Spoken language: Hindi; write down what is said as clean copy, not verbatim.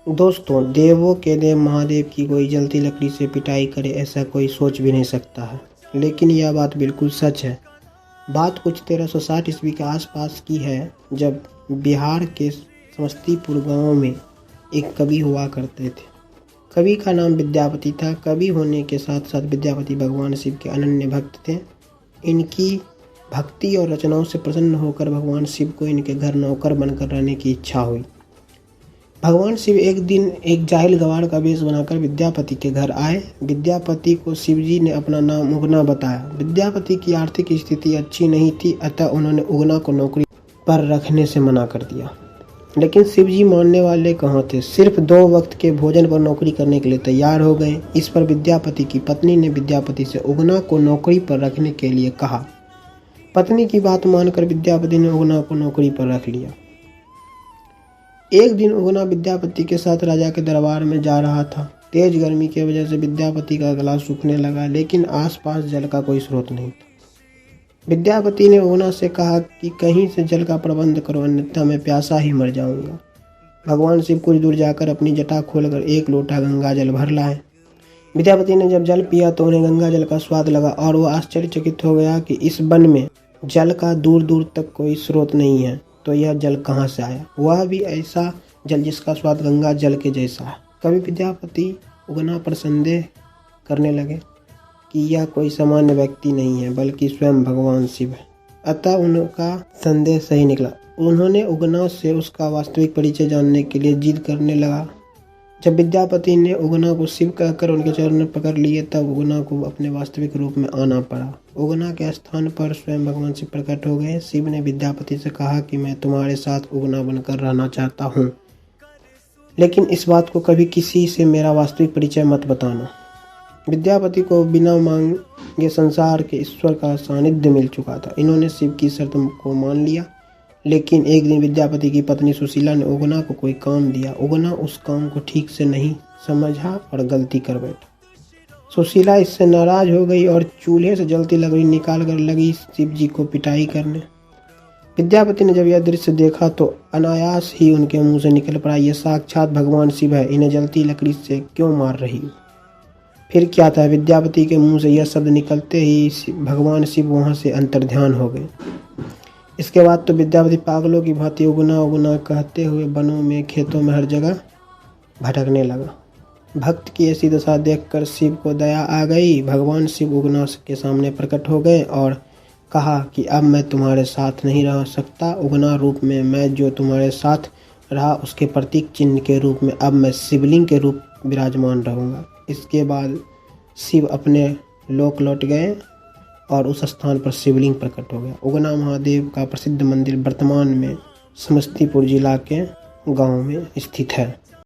दोस्तों, देवों के देव महादेव की कोई जलती लकड़ी से पिटाई करे ऐसा कोई सोच भी नहीं सकता है, लेकिन यह बात बिल्कुल सच है। बात कुछ 1360 ईस्वी के आसपास की है, जब बिहार के समस्तीपुर गांव में एक कवि हुआ करते थे। कवि का नाम विद्यापति था। कवि होने के साथ साथ विद्यापति भगवान शिव के अनन्य भक्त थे। इनकी भक्ति और रचनाओं से प्रसन्न होकर भगवान शिव को इनके घर नौकर बनकर रहने की इच्छा हुई। भगवान शिव एक दिन एक जाहिल गवार का वेश बनाकर विद्यापति के घर आए। विद्यापति को शिवजी ने अपना नाम उगना बताया। विद्यापति की आर्थिक स्थिति अच्छी नहीं थी, अतः उन्होंने उगना को नौकरी पर रखने से मना कर दिया। लेकिन शिवजी मानने वाले कहाँ थे। सिर्फ 2 वक्त के भोजन पर नौकरी करने के लिए तैयार हो गए। इस पर विद्यापति की पत्नी ने विद्यापति से उगना को नौकरी पर रखने के लिए कहा। पत्नी की बात मानकर विद्यापति ने उगना को नौकरी पर रख लिया। एक दिन उगना विद्यापति के साथ राजा के दरबार में जा रहा था। तेज गर्मी की वजह से विद्यापति का गला सूखने लगा, लेकिन आसपास जल का कोई स्रोत नहीं था। विद्यापति ने उगना से कहा कि कहीं से जल का प्रबंध करो, अन्यथा मैं प्यासा ही मर जाऊंगा। भगवान शिव कुछ दूर जाकर अपनी जटा खोलकर 1 लोटा गंगा जल भर लाए। विद्यापति ने जब जल पिया तो उन्हें गंगा जल का स्वाद लगा और वो आश्चर्यचकित हो गया कि इस वन में जल का दूर दूर तक कोई स्रोत नहीं है, तो यह जल कहाँ से आया, वह भी ऐसा जल जिसका स्वाद गंगा जल के जैसा है। कवि विद्यापति उगना पर संदेह करने लगे कि यह कोई सामान्य व्यक्ति नहीं है, बल्कि स्वयं भगवान शिव है। अतः उनका संदेह सही निकला। उन्होंने उगना से उसका वास्तविक परिचय जानने के लिए जिद करने लगा। जब विद्यापति ने उगना को शिव कहकर उनके चरण पकड़ लिए, तब उगना को अपने वास्तविक रूप में आना पड़ा। उगना के स्थान पर स्वयं भगवान शिव प्रकट हो गए। शिव ने विद्यापति से कहा कि मैं तुम्हारे साथ उगना बनकर रहना चाहता हूँ, लेकिन इस बात को कभी किसी से मेरा वास्तविक परिचय मत बताना। विद्यापति को बिना मांगे संसार के ईश्वर का सानिध्य मिल चुका था। इन्होंने शिव की शर्त को मान लिया। लेकिन एक दिन विद्यापति की पत्नी सुशीला ने उगना को कोई काम दिया। उगना उस काम को ठीक से नहीं समझा और गलती कर बैठा। सुशीला इससे नाराज हो गई और चूल्हे से जलती लकड़ी निकाल कर लगी शिव जी को पिटाई करने। विद्यापति ने जब यह दृश्य देखा तो अनायास ही उनके मुंह से निकल पड़ा, यह साक्षात भगवान शिव है, इन्हें जलती लकड़ी से क्यों मार रही हो। फिर क्या था, विद्यापति के मुंह से यह शब्द निकलते ही भगवान शिव वहां से अंतर्ध्यान हो गए। इसके बाद तो विद्यापति पागलों की भांति उगना उगना कहते हुए वनों में, खेतों में हर जगह भटकने लगा। भक्त की ऐसी दशा देखकर शिव को दया आ गई। भगवान शिव उगना के सामने प्रकट हो गए और कहा कि अब मैं तुम्हारे साथ नहीं रह सकता। उगना रूप में मैं जो तुम्हारे साथ रहा, उसके प्रतीक चिन्ह के रूप में अब मैं शिवलिंग के रूप विराजमान रहूँगा। इसके बाद शिव अपने लोक लौट गए और उस स्थान पर शिवलिंग प्रकट हो गया। उगना महादेव का प्रसिद्ध मंदिर वर्तमान में समस्तीपुर जिला के गांव में स्थित है।